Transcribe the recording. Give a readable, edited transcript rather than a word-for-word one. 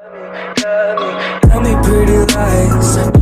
Tell me pretty lies,